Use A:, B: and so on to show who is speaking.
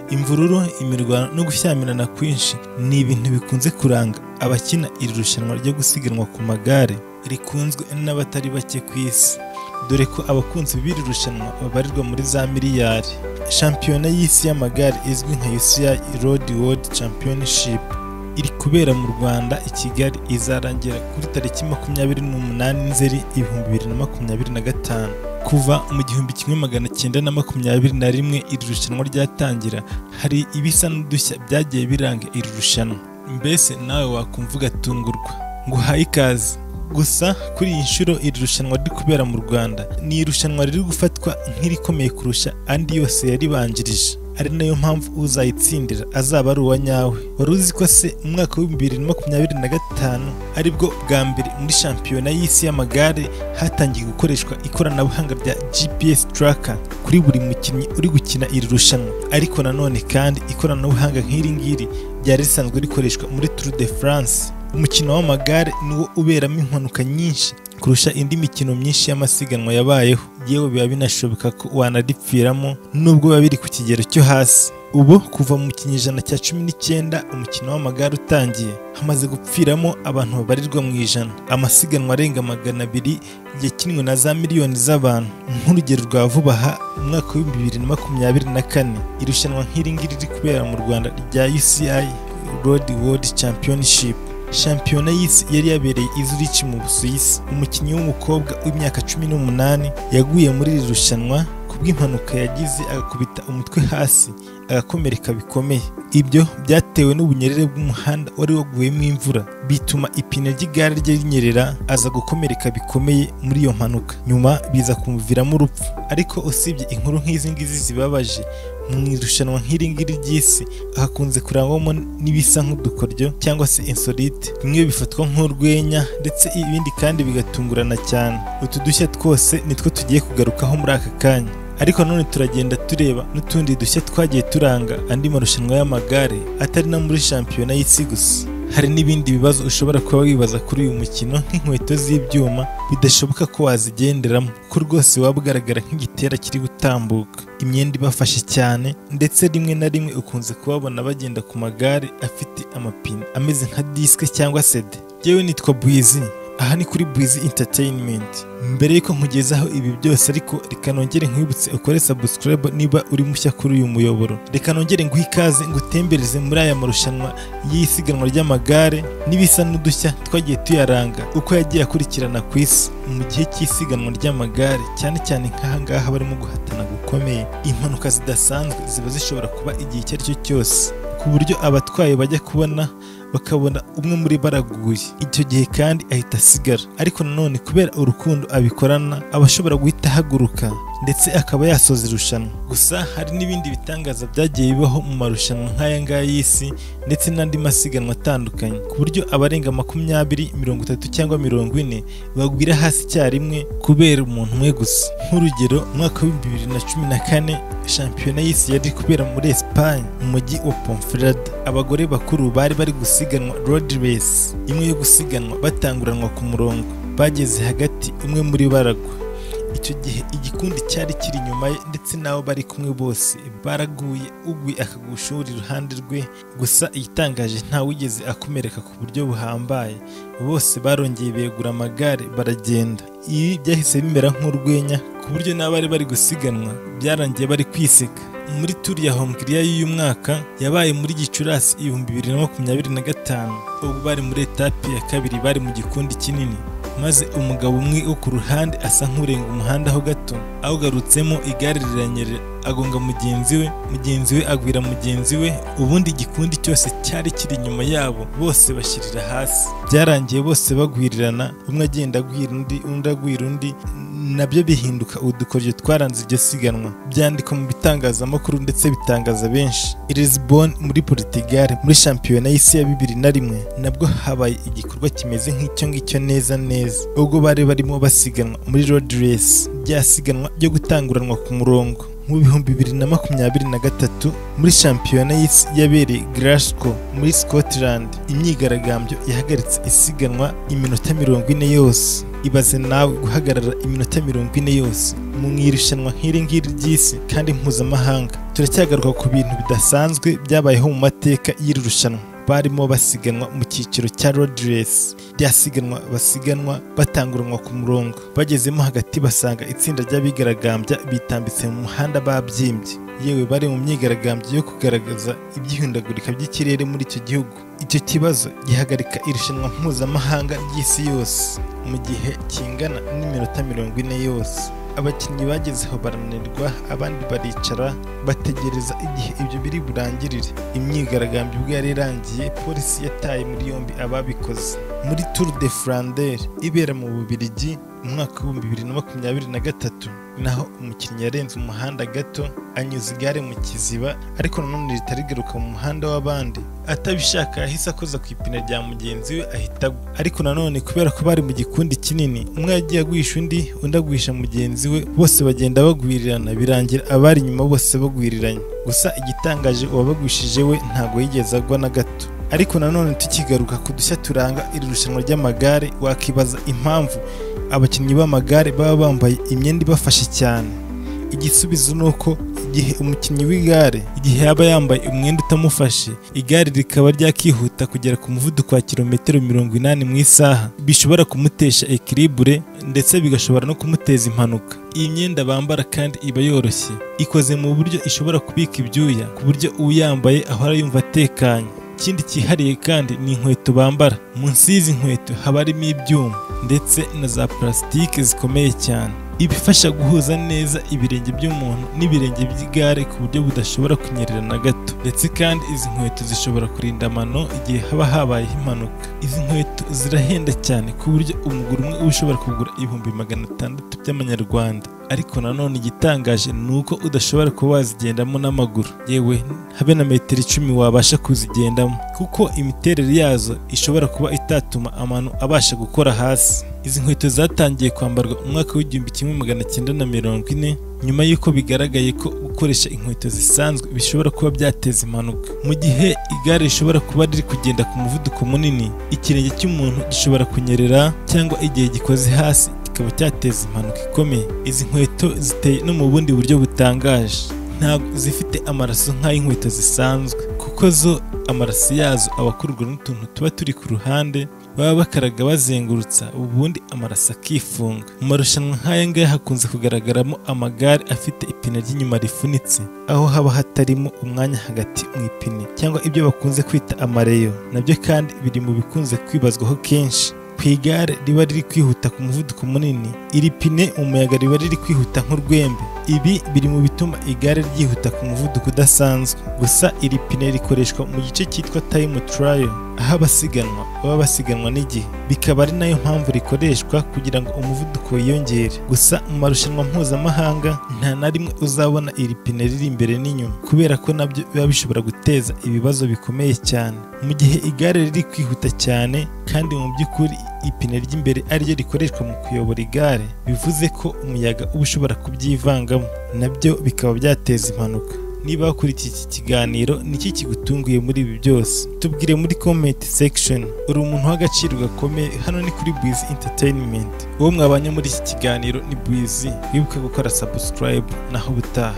A: Imvururu, imirwano no gushyamirana kwinshi ni ibintu bikunze kuranga abakina iri rushanwa ryo gusiganwa ku magare rikunzwe n'abatari bake ku isi, dore ko abakunzi b'iri rushanwa babarirwa muri za miliyari. Shampiyona y'isi y'amagare izwi nka UCI Road World Championship iri kubera mu Rwanda i Kigali, izarangira kuri tariki 28 Nzeri 2025. Kuva mu 1921 iri rushanwa ryatangira, hari ibisa n'udushya byagiye biranga iri rushanwa. Mbese nawe wakumva ugatungurwa. Nguhaye ikaze. Gusa kuri iyi nshuro iri rushanwa riri kubera mu Rwanda ni irushanwa riri gufatwa nk'irikomeye kurusha andi yose yaribanjirije, ari nayo mpamvu uzayitsindira azaba ari uwa nyawe. Wari uzi ko se mu mwaka wa 2025 aribwo bwa mbere muri shampiyona y'isi y'amagare hatangiye gukoreshwa ikoranabuhanga rya GPS tracker kuri buri mukinnyi uri gukina iri rushanwa. Ariko nanone kandi ikoranabuhanga nk'iri ngiri ryari risanzwe rikoreshwa muri Tour de France. Umukino w'amagare niwo uberamo impanuka nyinshi kurusha indi mikino myinshi y'amasiganwa yabayeho, yewe biba binashoboka ko wanaripfiramo nubwo biba biri ku kigero cyo hasi. Ubu kuva mu kinyejana cya 19 umukino w'amagare utangiye, hamaze gupfiramo abantu babarirwa mu ijana. Amasiganwa arenga 200 yakinwe na za miliyoni z'abantu. Nk'urugero rwa vuba aha, mu mwaka wa 2024 irushanwa nk'iri ngiri riri kubera mu Rwanda rya UCI Road World Championship. Shampiyona y'isi yari yabereye i Zurich mu Busuwisi. Umukinnyi w'umukobwa w'imyaka 18 yaguye muri iri rushanwa kubw'impanuka yagize, agakubita umutwe hasi agakomereka bikomeye. Ibyo byatewe n'ubunyerere bw'umuhanda wari waguyemo imvura, bituma ipine ry'igare rye rinyerera, aza gukomereka bikomeye muri iyo mpanuka, nyuma biza kumuviramo urupfu. Ariko usibye inkuru nk'izi ngizi zibabaje, mu irushanwa nk'iri ngiri ry'isi hakunze kurangwamo n'ibisa nk'udukoryo cyangwa se insolite, bimwe bifatwa nk'urwenya ndetse ibindi kandi bigatungurana cyane. Utu dushya twose nitwo tugiye kugarukaho muri aka kanya, ariko none turagenda tureba n'utundi dushya twagiye turanga andi marushanwa y'amagare atari no muri shampiyona y'isi gusa. Hari n'ibindi bibazo ushobora kuba wibaza kuri uyu mukino, nk'inkweto z'ibyuma bidashoboka ko wazigenderamo, ko rwose waba ugaragara nk'igitera kiri gutambuka, imyenda ibafashe cyane, ndetse rimwe na rimwe ukunze kubabona bagenda ku magare afite amapine ameze nka disque cyangwa CD. Yewe nitwa Buizy, aha ni kuri Buizy Entertainment. Mbere yuko nkugezaho ibi byose ariko reka nongere nkwibutse ukore subscribe niba uri mushya kuri uyu muyoboro. Reka nongere nguhe ikaze ngutembereze muri aya marushanwa y'isiganwa ry'amagare n'ibisa n'udushya twagiye tuyaranga uko yagiye akurikirana ku isi mu gihe cy'isiganwa ry'amagare, cyane cyane nk'aha ngaha barimo guhatana gukomeye. Impanuka zidasanzwe ziba zishobora kuba igihe icyo ari cyo cyose, ku buryo abatwaye bajya kubona bakabona umwe muri baraguye, icyo gihe kandi ahita asigara. Ariko nanone kubera urukundo abikorana, abashobora guhita ahaguruka ndetse akaba yasoza irushanwa. Gusa hari n'ibindi bitangaza byagiye bibaho mu marushanwa nk'aya ngaya y'isi ndetse n'andi masiganwa atandukanye, ku buryo abarenga 20, 30 cyangwa 40 bagwira hasi icyarimwe kubera umuntu umwe gusa. Nk'urugero, mu mwaka wa 2014 shampiyona y'isi yari kubera muri Espagne mu mujyi wa Ponferrada. Abagore bakuru bari bari gusiganwa road race, imwe yo gusiganwa batanguranwa ku murongo. Bageze hagati, umwe muri baragwa. Icyo gihe igikundi cyari kiri inyuma ye ndetse nabo bari kumwe bose baraguye, ugwi akagushura iruhande rwe. Gusa igitangaje nta wigeze akomereka ku buryo buhambaye, bose barongeye begura amagare baragenda. Ibi byahise bimera nk'urwenya ku buryo n'abari bari gusiganwa byarangiye bari kwiseka. Muri Turi ya Hongiriya y'uyu mwaka yabaye muri Gicurasi 2025, ubwo bari muri etape ya kabiri, bari mu gikundi kinini, maze umugabo umwe wo ku ruhande asa nk'urenga umuhanda ho gato, awugarutsemo igare riranyerera agonga mugenzi we agwira mugenzi we, ubundi igikundi cyose cyari kiri inyuma yabo bose bashirira hasi. Byarangiye bose bagwirirana, umwe agenda agwira undi, undi agwira undi, nabyo bihinduka udukoryo twaranze iryo siganwa. Byandikwa mu bitangazamakuru ndetse bitangaza benshi. I Lisbon muri Portugal muri shampiyona y'isi ya 2001 nabwo habaye igikorwa kimeze nk'icyo ngicyo neza neza, ubwo bari barimo basiganwa muri road race, byasiganwa byo gutanguranwa ku murongo. Mu 2023 muri shampiyona y'isi yabereye Glasgow muri Scotland, imyigaragambyo yahagaritse isiganwa iminota 40 yose. ibaze nawe guhagarara iminota 40 yose mu irushanwa nk'iri ngiri ry'isi kandi mpuzamahanga. Turacyagaruka ku bintu bidasanzwe byabayeho mu mateka y'iri rushanwa. Barimo basiganwa mu cyiciro cya road race, ryasiganwa basiganwa batanguranwa ku murongo. Bagezemo hagati basanga itsinda ry'abigaragambya bitambitse mu muhanda babyimbye. Yewe bari mu myigaragambyo yo kugaragaza ibyihindagurika by'ikirere muri icyo gihugu. Icyo kibazo gihagarika irushanwa mpuzamahanga ry'isi yose mu gihe kingana n'iminota 40 yose. Abakinnyi bagezeho barananirwa, abandi baricara bategereza igihe ibyo biri burangirire. Imyigaragambyo ubwo yari irangiye, polisi yataye muri yombi ababikoze. Muri Tour de Flandre ibera mu Bubiligi mu mwaka wa 2023 naho umukinnyi yarenze umuhanda gato anyuza igare mu kiziba, ariko nanone ritarigaruka mu muhanda w'abandi. Atabishaka yahise akoza ku ipine rya mugenzi we ahita agwa. Ariko nanone kubera ko bari mu gikundi kinini, umwe yagiye agwisha undi agwisha mugenzi we, bose bagenda bagwirirana, birangira abari inyuma bose bagwiriranye. Gusa igitangaje uwabagwishije we ntago yigeze agwa na gato. Ariko nanone tukigaruka ku dushya turanga iri rushanwa ry'amagare, wakibaza impamvu abakinnyi b'amagare baba bambaye imyenda ibafashe cyane. Igisubizo nuko igihe umukinnyi w'igare igihe yaba yambaye umwenda utamufashe, igare rikaba ryakihuta kugera ku muvuduko wa kilometero 80 mu isaha, bishobora kumutesha equilibre ndetse bigashobora no kumuteza impanuka. Iyi myenda bambara kandi iba yoroshye, ikoze mu buryo ishobora kubika ibyuya ku buryo uyambaye ahora yumva atekanye. Ikindi cyihariye kandi ni inkweto bambara. Munsi y'izi nkweto haba harimo ibyuma ndetse na za plastique zikomeye cyane, ibifasha guhuza neza ibirenge by'umuntu n'ibirenge by'igare ku buryo budashobora kunyerera na gato. Ndetse kandi izi nkweto zishobora kurinda amano igihe haba habayeho impanuka. Izi nkweto zirahenda cyane ku buryo umuguru umwe uba ushobora kugura 600 by'amanyarwanda. Ariko nanone igitangaje ni uko udashobora kuba wazigendamo n'amaguru, yewe habe na metero 10 wabasha kuzigendamo, kuko imiterere yazo ishobora kuba itatuma amano abasha gukora hasi. Izi nkweto zatangiye kwambarwa mu mwaka w'1940 nyuma y'uko bigaragaye ko gukoresha inkweto zisanzwe bishobora kuba byateza impanuka. Mu gihe igare rishobora kuba riri kugenda ku muvuduko munini, ikirenge cy'umuntu gishobora kunyerera, cyangwa igihe gikoze hasi kikaba cyateza impanuka ikomeye. Izi nkweto ziteye no mu bundi buryo butangaje, ntabwo zifite amaraso nk'ay'inkweto zisanzwe, kuko zo amaraso yazo abakururwa n'utuntu tuba turi ku ruhande baba bakaraga bazengurutsa, ubundi amaraso akifunga. Mu marushanwa nk'aya ngaya hakunze kugaragaramo amagare afite ipine ry'inyuma rifunitse, aho haba hatarimo umwanya hagati mu ipine, cyangwa ibyo bakunze kwita amareyo. Nabyo kandi biri mu bikunze kwibazwaho kenshi. Ku igare riba riri kwihuta ku muvuduko munini, iri pine mu muyaga riba riri kwihuta nk'urwembe. Ibi biri mu bituma igare ryihuta ku muvuduko udasanzwe. Gusa iri pine rikoreshwa mu gice cyitwa time trial, aho abasiganwa baba basiganwa n'igihe, bikaba ari nayo mpamvu rikoreshwa kugira ngo umuvuduko wiyongere. Gusa mu marushanwa mpuzamahanga nta na rimwe uzabona iri pine riri imbere n'inyuma, kubera ko nabyo biba bishobora guteza ibibazo bikomeye cyane. Mu gihe igare riri kwihuta cyane kandi mu by'ukuri ipine ry'imbere ariryo rikoreshwa mu kuyobora igare, bivuze ko umuyaga uba ushobora kubyivangamo, nabyo bikaba byateza impanuka. Niba wakurikiye iki kiganiro niki kigutunguye muri ibi byose, tubwire muri comment section. Uri umuntu w'agaciro gakomeye. Hano ni kuri Buizy Entertainment. Uwo mwabanye muri iki kiganiro ni Buizy. Wibuke gukora subscribe naho butaha.